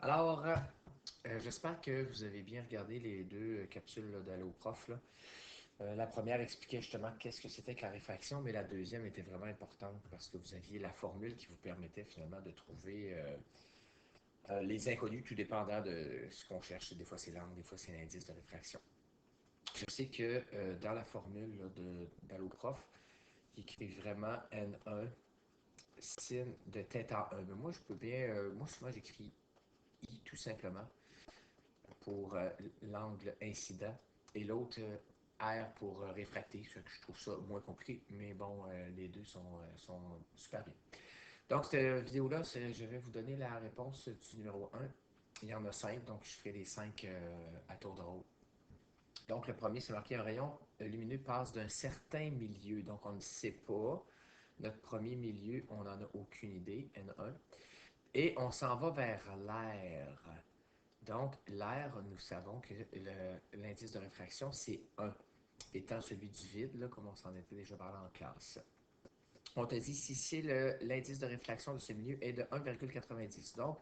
Alors, j'espère que vous avez bien regardé les deux capsules d'Allo Prof. Là. La première expliquait justement qu'est-ce que c'était que la réfraction, mais la deuxième était vraiment importante parce que vous aviez la formule qui vous permettait finalement de trouver les inconnus, tout dépendant de ce qu'on cherche. Des fois c'est l'angle, des fois c'est l'indice de réfraction. Je sais que dans la formule d'Allo Prof, il écrit vraiment N1 sin de θ1. Mais moi, je peux bien, moi souvent j'écris I tout simplement pour l'angle incident et l'autre R pour réfracté. Je trouve ça moins compliqué, mais bon, les deux sont super bien. Donc, cette vidéo-là, je vais vous donner la réponse du numéro 1. Il y en a 5, donc je ferai les 5 à tour de rôle. Donc, le premier, c'est marqué un rayon lumineux passe d'un certain milieu. Donc, on ne sait pas. Notre premier milieu, on n'en a aucune idée, N1. Et on s'en va vers l'air. Donc, l'air, nous savons que l'indice de réfraction, c'est 1, étant celui du vide, là, comme on s'en était déjà parlé en classe. On te dit si l'indice de réfraction de ce milieu est de 1,90. Donc,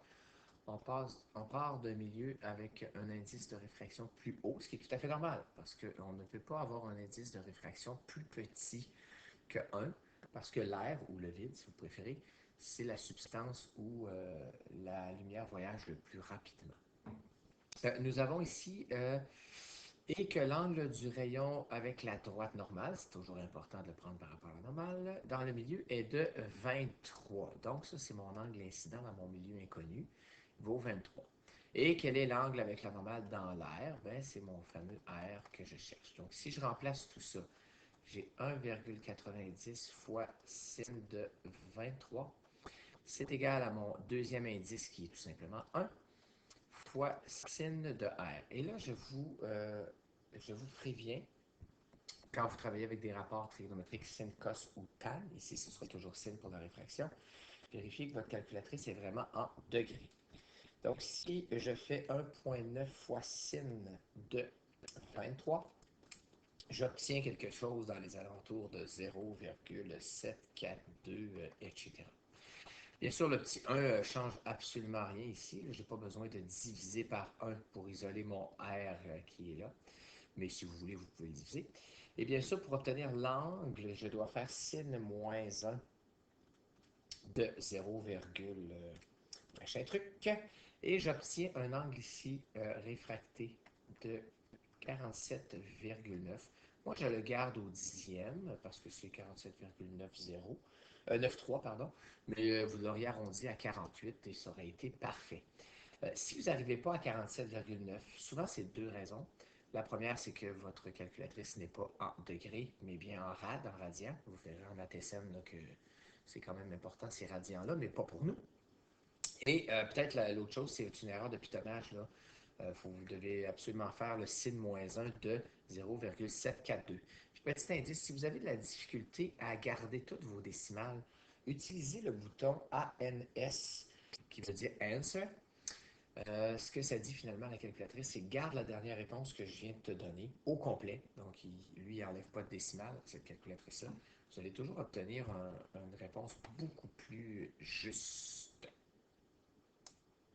on part d'un milieu avec un indice de réfraction plus haut, ce qui est tout à fait normal, parce qu'on ne peut pas avoir un indice de réfraction plus petit que 1, parce que l'air, ou le vide, si vous préférez, c'est la substance où la lumière voyage le plus rapidement. Nous avons ici et que l'angle du rayon avec la droite normale, c'est toujours important de le prendre par rapport à la normale, dans le milieu est de 23. Donc ça, c'est mon angle incident dans mon milieu inconnu, il vaut 23. Et quel est l'angle avec la normale dans l'air? Ben, c'est mon fameux R que je cherche. Donc si je remplace tout ça, j'ai 1,90 fois sin de 23. C'est égal à mon deuxième indice qui est tout simplement 1 fois sin de R. Et là, je vous préviens, quand vous travaillez avec des rapports trigonométriques sin, cos ou tan, ici ce sera toujours sin pour la réfraction, vérifiez que votre calculatrice est vraiment en degrés. Donc si je fais 1,9 fois sin de 23, j'obtiens quelque chose dans les alentours de 0,742, etc. Bien sûr, le petit 1 ne change absolument rien ici. Je n'ai pas besoin de diviser par 1 pour isoler mon R qui est là. Mais si vous voulez, vous pouvez le diviser. Et bien sûr, pour obtenir l'angle, je dois faire sin moins 1 de 0, machin truc. Et j'obtiens un angle ici réfracté de 47,9. Moi, je le garde au dixième parce que c'est 47,90. 93, pardon. Mais vous l'auriez arrondi à 48 et ça aurait été parfait. Si vous n'arrivez pas à 47,9, souvent c'est deux raisons. La première, c'est que votre calculatrice n'est pas en degrés, mais bien en rad, en radian. Vous verrez en ATSM là, que c'est quand même important ces radians-là, mais pas pour nous. Et peut-être l'autre chose, c'est une erreur de pitonnage. Là. Vous devez absolument faire le sin moins 1 de 0,742. Puis petit indice, si vous avez de la difficulté à garder toutes vos décimales, utilisez le bouton ANS qui veut dire Answer. Ce que ça dit finalement à la calculatrice, c'est garde la dernière réponse que je viens de te donner au complet. Donc, lui, il n'enlève pas de décimale, cette calculatrice-là. Vous allez toujours obtenir une réponse beaucoup plus juste.